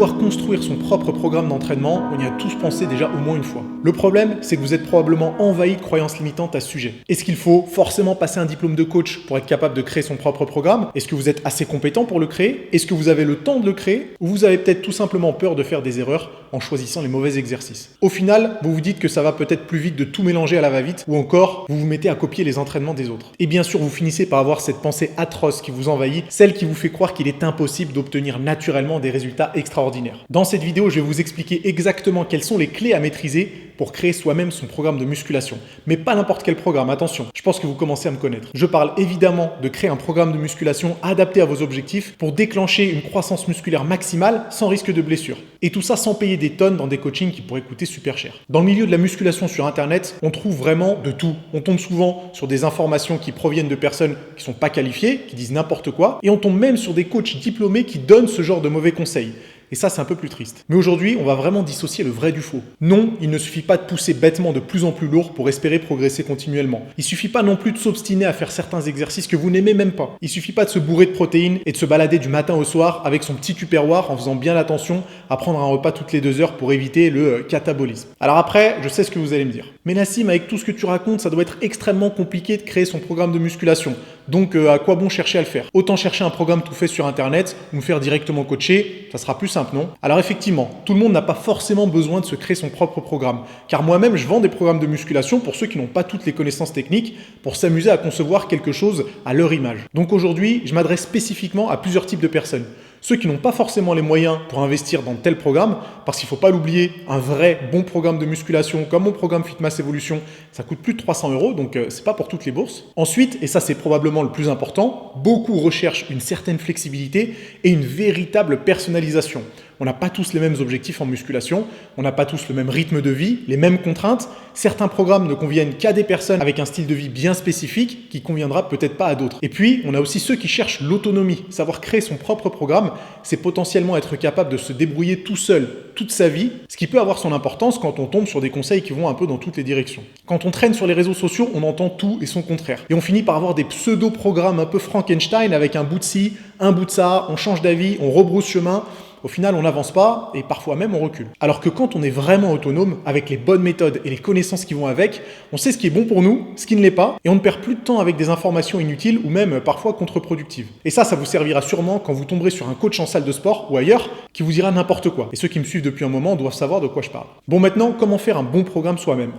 pouvoir construire son propre programme d'entraînement, on y a tous pensé déjà au moins une fois. Le problème, c'est que vous êtes probablement envahi de croyances limitantes à ce sujet. Est-ce qu'il faut forcément passer un diplôme de coach pour être capable de créer son propre programme? Est-ce que vous êtes assez compétent pour le créer? Est-ce que vous avez le temps de le créer? Ou vous avez peut-être tout simplement peur de faire des erreurs en choisissant les mauvais exercices? Au final, vous vous dites que ça va peut-être plus vite de tout mélanger à la va-vite, ou encore, vous vous mettez à copier les entraînements des autres. Et bien sûr, vous finissez par avoir cette pensée atroce qui vous envahit, celle qui vous fait croire qu'il est impossible d'obtenir naturellement des résultats extraordinaires. Dans cette vidéo, je vais vous expliquer exactement quelles sont les clés à maîtriser pour créer soi-même son programme de musculation. Mais pas n'importe quel programme, attention, je pense que vous commencez à me connaître. Je parle évidemment de créer un programme de musculation adapté à vos objectifs pour déclencher une croissance musculaire maximale sans risque de blessure. Et tout ça sans payer des tonnes dans des coachings qui pourraient coûter super cher. Dans le milieu de la musculation sur Internet, on trouve vraiment de tout. On tombe souvent sur des informations qui proviennent de personnes qui sont pas qualifiées, qui disent n'importe quoi, et on tombe même sur des coachs diplômés qui donnent ce genre de mauvais conseils. Et ça, c'est un peu plus triste. Mais aujourd'hui, on va vraiment dissocier le vrai du faux. Non, il ne suffit pas de pousser bêtement de plus en plus lourd pour espérer progresser continuellement. Il suffit pas non plus de s'obstiner à faire certains exercices que vous n'aimez même pas. Il suffit pas de se bourrer de protéines et de se balader du matin au soir avec son petit tupperware en faisant bien attention à prendre un repas toutes les 2 heures pour éviter le catabolisme. Alors après, je sais ce que vous allez me dire. Mais Nassim, avec tout ce que tu racontes, ça doit être extrêmement compliqué de créer son programme de musculation. Donc à quoi bon chercher à le faire? Autant chercher un programme tout fait sur Internet ou me faire directement coacher, ça sera plus simple, non? Alors effectivement, tout le monde n'a pas forcément besoin de se créer son propre programme. Car moi-même, je vends des programmes de musculation pour ceux qui n'ont pas toutes les connaissances techniques pour s'amuser à concevoir quelque chose à leur image. Donc aujourd'hui, je m'adresse spécifiquement à plusieurs types de personnes. Ceux qui n'ont pas forcément les moyens pour investir dans tel programme, parce qu'il ne faut pas l'oublier, un vrai bon programme de musculation comme mon programme Fitmass Evolution, ça coûte plus de 300 €, donc c'est pas pour toutes les bourses. Ensuite, et ça c'est probablement le plus important, beaucoup recherchent une certaine flexibilité et une véritable personnalisation. On n'a pas tous les mêmes objectifs en musculation, on n'a pas tous le même rythme de vie, les mêmes contraintes. Certains programmes ne conviennent qu'à des personnes avec un style de vie bien spécifique qui conviendra peut-être pas à d'autres. Et puis, on a aussi ceux qui cherchent l'autonomie. Savoir créer son propre programme, c'est potentiellement être capable de se débrouiller tout seul toute sa vie, ce qui peut avoir son importance quand on tombe sur des conseils qui vont un peu dans toutes les directions. Quand on traîne sur les réseaux sociaux, on entend tout et son contraire. Et on finit par avoir des pseudo-programmes un peu Frankenstein avec un bout de ci, un bout de ça, on change d'avis, on rebrousse chemin. Au final, on n'avance pas et parfois même on recule. Alors que quand on est vraiment autonome, avec les bonnes méthodes et les connaissances qui vont avec, on sait ce qui est bon pour nous, ce qui ne l'est pas, et on ne perd plus de temps avec des informations inutiles ou même parfois contre-productives. Et ça vous servira sûrement quand vous tomberez sur un coach en salle de sport ou ailleurs qui vous dira n'importe quoi. Et ceux qui me suivent depuis un moment doivent savoir de quoi je parle. Bon, maintenant, comment faire un bon programme soi-même?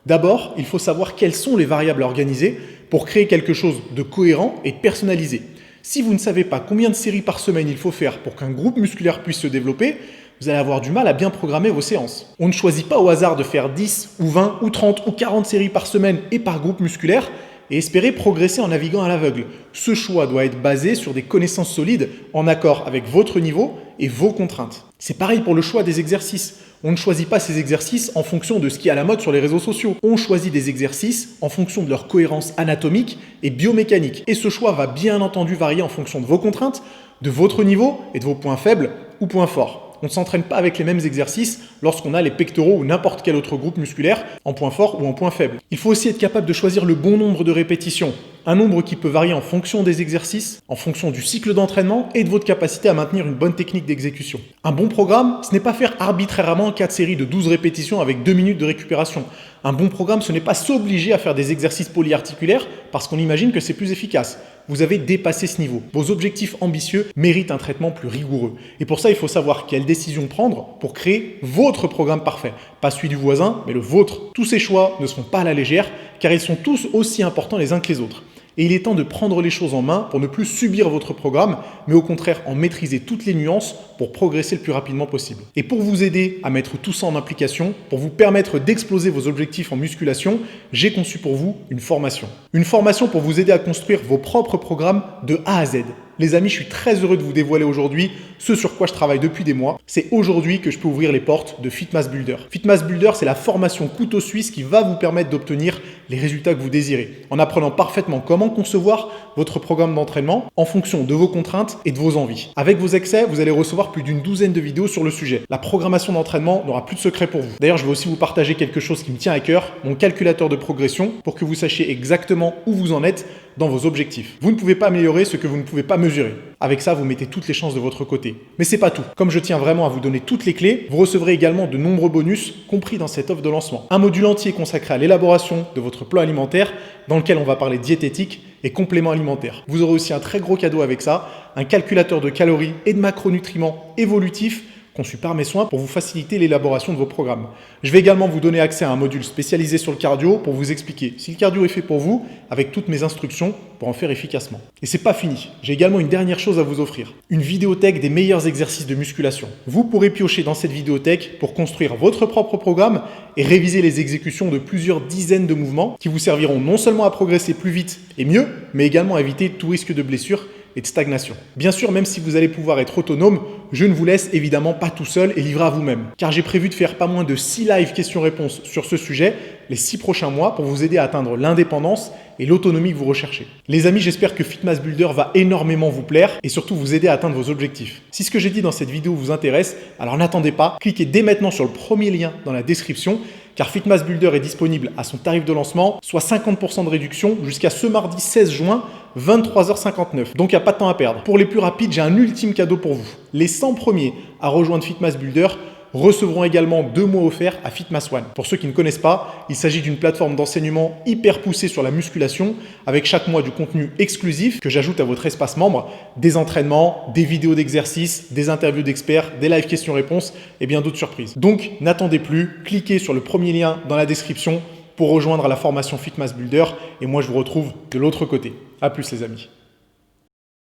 D'abord, il faut savoir quelles sont les variables à organiser pour créer quelque chose de cohérent et de personnalisé. Si vous ne savez pas combien de séries par semaine il faut faire pour qu'un groupe musculaire puisse se développer, vous allez avoir du mal à bien programmer vos séances. On ne choisit pas au hasard de faire 10 ou 20 ou 30 ou 40 séries par semaine et par groupe musculaire et espérer progresser en naviguant à l'aveugle. Ce choix doit être basé sur des connaissances solides en accord avec votre niveau et vos contraintes. C'est pareil pour le choix des exercices. On ne choisit pas ces exercices en fonction de ce qui est à la mode sur les réseaux sociaux. On choisit des exercices en fonction de leur cohérence anatomique et biomécanique. Et ce choix va bien entendu varier en fonction de vos contraintes, de votre niveau et de vos points faibles ou points forts. On ne s'entraîne pas avec les mêmes exercices lorsqu'on a les pectoraux ou n'importe quel autre groupe musculaire en point fort ou en point faible. Il faut aussi être capable de choisir le bon nombre de répétitions. Un nombre qui peut varier en fonction des exercices, en fonction du cycle d'entraînement et de votre capacité à maintenir une bonne technique d'exécution. Un bon programme, ce n'est pas faire arbitrairement 4 séries de 12 répétitions avec 2 minutes de récupération. Un bon programme, ce n'est pas s'obliger à faire des exercices polyarticulaires parce qu'on imagine que c'est plus efficace. Vous avez dépassé ce niveau. Vos objectifs ambitieux méritent un traitement plus rigoureux. Et pour ça, il faut savoir quelle décision prendre pour créer votre programme parfait. Pas celui du voisin, mais le vôtre. Tous ces choix ne seront pas à la légère, car ils sont tous aussi importants les uns que les autres. Et il est temps de prendre les choses en main pour ne plus subir votre programme, mais au contraire en maîtriser toutes les nuances pour progresser le plus rapidement possible. Et pour vous aider à mettre tout ça en application, pour vous permettre d'exploser vos objectifs en musculation, j'ai conçu pour vous une formation. Une formation pour vous aider à construire vos propres programmes de A à Z. Les amis, je suis très heureux de vous dévoiler aujourd'hui ce sur quoi je travaille depuis des mois. C'est aujourd'hui que je peux ouvrir les portes de Fitmass Builder. Fitmass Builder, c'est la formation couteau suisse qui va vous permettre d'obtenir les résultats que vous désirez, en apprenant parfaitement comment concevoir votre programme d'entraînement en fonction de vos contraintes et de vos envies. Avec vos accès, vous allez recevoir plus d'une douzaine de vidéos sur le sujet. La programmation d'entraînement n'aura plus de secret pour vous. D'ailleurs, je vais aussi vous partager quelque chose qui me tient à cœur, mon calculateur de progression, pour que vous sachiez exactement où vous en êtes dans vos objectifs. Vous ne pouvez pas améliorer ce que vous ne pouvez pas mesurer. Avec ça, vous mettez toutes les chances de votre côté. Mais c'est pas tout. Comme je tiens vraiment à vous donner toutes les clés, vous recevrez également de nombreux bonus compris dans cette offre de lancement. Un module entier consacré à l'élaboration de votre plan alimentaire dans lequel on va parler diététique et compléments alimentaires. Vous aurez aussi un très gros cadeau avec ça, un calculateur de calories et de macronutriments évolutifs conçu par mes soins pour vous faciliter l'élaboration de vos programmes. Je vais également vous donner accès à un module spécialisé sur le cardio pour vous expliquer si le cardio est fait pour vous, avec toutes mes instructions pour en faire efficacement. Et c'est pas fini, j'ai également une dernière chose à vous offrir, une vidéothèque des meilleurs exercices de musculation. Vous pourrez piocher dans cette vidéothèque pour construire votre propre programme et réviser les exécutions de plusieurs dizaines de mouvements qui vous serviront non seulement à progresser plus vite et mieux, mais également à éviter tout risque de blessure et de stagnation. Bien sûr, même si vous allez pouvoir être autonome, je ne vous laisse évidemment pas tout seul et livré à vous-même, car j'ai prévu de faire pas moins de 6 live questions-réponses sur ce sujet les 6 prochains mois pour vous aider à atteindre l'indépendance et l'autonomie que vous recherchez. Les amis, j'espère que Fitmass Builder va énormément vous plaire et surtout vous aider à atteindre vos objectifs. Si ce que j'ai dit dans cette vidéo vous intéresse, alors n'attendez pas, cliquez dès maintenant sur le premier lien dans la description, car Fitmass Builder est disponible à son tarif de lancement, soit 50% de réduction jusqu'à ce mardi 16 juin, 23h59. Donc il n'y a pas de temps à perdre. Pour les plus rapides, j'ai un ultime cadeau pour vous. Les 100 premiers à rejoindre Fitmass Builder recevront également 2 mois offerts à Fitmass One. Pour ceux qui ne connaissent pas, il s'agit d'une plateforme d'enseignement hyper poussée sur la musculation, avec chaque mois du contenu exclusif que j'ajoute à votre espace membre, des entraînements, des vidéos d'exercices, des interviews d'experts, des live questions-réponses et bien d'autres surprises. Donc n'attendez plus, cliquez sur le premier lien dans la description pour rejoindre la formation Fitmass Builder et moi je vous retrouve de l'autre côté. À plus les amis.